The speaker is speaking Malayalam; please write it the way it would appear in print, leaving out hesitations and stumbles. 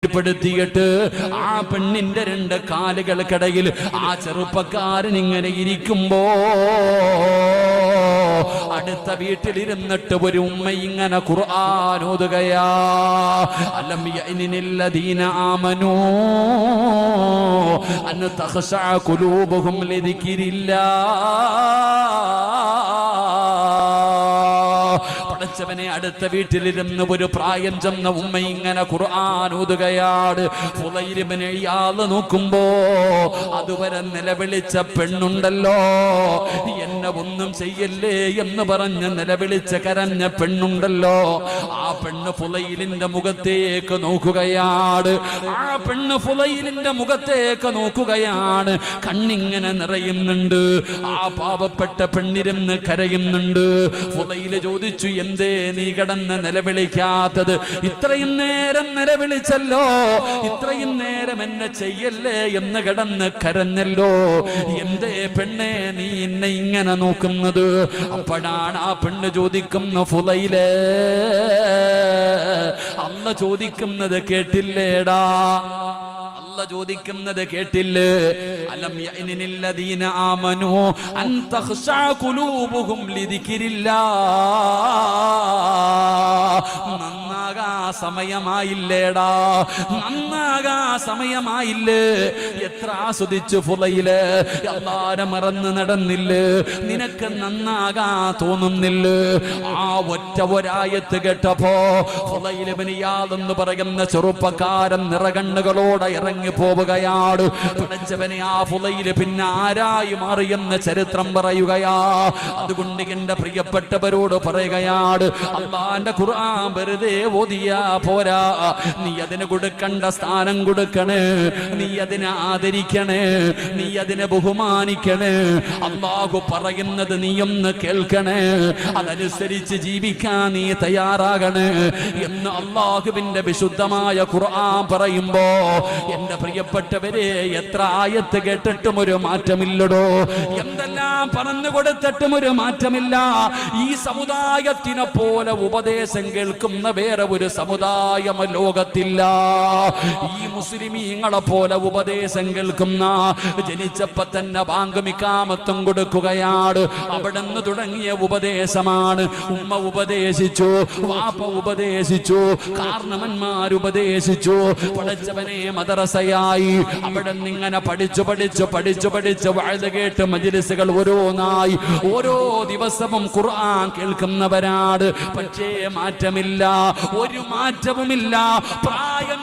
പ്പെടുത്തിയിട്ട് ആ പെണ്ണിന്റെ രണ്ട് കാലുകൾക്കിടയിൽ ആ ചെറുപ്പക്കാരൻ ഇങ്ങനെ ഇരിക്കുമ്പോ അടുത്ത വീട്ടിലിരുന്നിട്ട് ഒരു ഉമ്മ ഇങ്ങനെ ഖുർആൻ ഓതുകയാ. അലം യഅനില്ലദീന ആമനൂ അൻ തഖശഅ ഖുലൂബുഹും ലിദിക്രില്ലാഹ്. പടച്ചവനെ, അടുത്ത വീട്ടിലിരുന്ന് ഒരു പ്രായം ചെന്ന ഉമ്മ ഇങ്ങനെ ഖുർആൻ ഓതുകയാണ്. ഫുളൈൽ ഇബ്നു ഇയാദ് നോക്കുമ്പോ അതുവരെ നിലവിളിച്ച പെണ്ണുണ്ടല്ലോ, എന്നെ ഒന്നും ചെയ്യല്ലേ എന്ന് പറഞ്ഞ് നിലവിളിച്ച് കരഞ്ഞ പെണ്ണുണ്ടല്ലോ, ആ പെണ്ണ് ഫുളൈലിന്റെ മുഖത്തേക്ക് നോക്കുകയാണ്. ആ പെണ്ണ് ഫുളൈലിന്റെ മുഖത്തേക്ക് നോക്കുകയാണ്. കണ്ണിങ്ങനെ നിറയുന്നുണ്ട്. ആ പാവപ്പെട്ട പെണ്ണിരുന്ന് കരയുന്നുണ്ട്. ഫുളൈല് ചോദിച്ചു, എന്തേ നീ കിടന്ന് നിലവിളിക്കാത്തത്? ഇത്രയും നേരം നിലവിളിച്ചല്ലോ, ഇത്രയും നേരം എന്നെ ചെയ്യല്ലേ എന്ന് കിടന്ന് കരഞ്ഞല്ലോ, എന്തേ പെണ്ണെ നീ എന്നെ ഇങ്ങനെ നോക്കുന്നത്? അപ്പോഴാണ് ആ പെണ്ണ് ചോദിക്കുന്ന, ഫുളൈലേ, അല്ല ചോദിക്കുന്നത് കേട്ടില്ലേടാ? ചോദിക്കുന്നത് കേട്ടില്ലേ? അലം യഅനില്ലദീന ആമനൂ അൻ തഖശഅ ഖുലൂബുഹും ലിദിക്രില്ലാഹ്. നന്നാകാ സമയമായില്ലേടാ, നന്നാകാ സമയമായില്ലേ? എത്ര ആസ്വദിച്ചു ഫുളൈല്, അല്ലാഹുവിനെ മറന്ന് നടന്നില്ലേ? നിനക്ക് നന്നാകാ തോന്നുന്നില്ലേ? ആ ഒരായത്ത് കേട്ടപ്പോ ഫുളൈൽ ഇബ്നു ഇയാദ് എന്ന് പറയുന്ന ചെറുപ്പക്കാരൻ നിറകണ്ണുകളോടെ ഇറങ്ങി പോവുകയാണ്. പടച്ചവനെ, ആ ഫുളൈല് പിന്നെ ആരായി മാറിയെന്ന് ചരിത്രം പറയുകയാ. അതുകൊണ്ട് എന്റെ പ്രിയപ്പെട്ടവരോട് പറയുകയാണ്, അല്ലാഹുവിന്റെ ഖുർആൻ വെറുതെ ഓതിയാ പോരാ, നീ അതിന് കൊടുക്കേണ്ട സ്ഥാനം കൊടുക്കണേ, നീ അതിനെ ആദരിക്കണേ, നീ അതിനെ ബഹുമാനിക്കണേ. അല്ലാഹു പറയുന്നത് നീയൊന്ന് കേൾക്കണേ, അതനുസരിച്ച് ജീവിക്കാൻ നീ തയ്യാറാകണേ എന്ന് അല്ലാഹുവിന്റെ വിശുദ്ധമായ ഖുർആൻ പറയുമ്പോ, എന്റെ പ്രിയപ്പെട്ടവരെ, എത്ര ആയത്ത് കേട്ടിട്ടും ഒരു മാറ്റമില്ലടോ, എന്തെല്ലാം പറഞ്ഞു കൊടുത്തിട്ടും ഒരു മാറ്റമില്ല. ഈ സമുദായത്തിനെ പോലെ ഉപദേശം കേൾക്കുന്ന വേറെ ഒരു സമുദായം ലോകത്തില്ല. ഈ മുസ്ലിമീങ്ങളെ പോലെ ഉപദേശം കേൾക്കുന്ന, ജനിച്ചപ്പോ തന്നെ ബാങ്ക് ഇഖാമത്തും കൊടുക്കുകയാണ്, അവിടെ നിന്ന് തുടങ്ങിയ ഉപദേശമാണ്. ഉമ്മ ഉപദേശിച്ചു, വാപ്പ ഉപദേശിച്ചു, കാരണവന്മാർ ഉപദേശിച്ചു. പടച്ചവനെ, മദ്രസയായി, അവിടെ നിന്നിങ്ങനെ പഠിച്ചു വഅദ് കേട്ട് മജ്‌ലിസുകൾ ഓരോന്നായി, ഓരോ ദിവസവും ഖുർആൻ കേൾക്കുന്നവരാണ്. പക്ഷേ മാറ്റമില്ല, ഒരു മാറ്റവുമില്ല. പ്രായം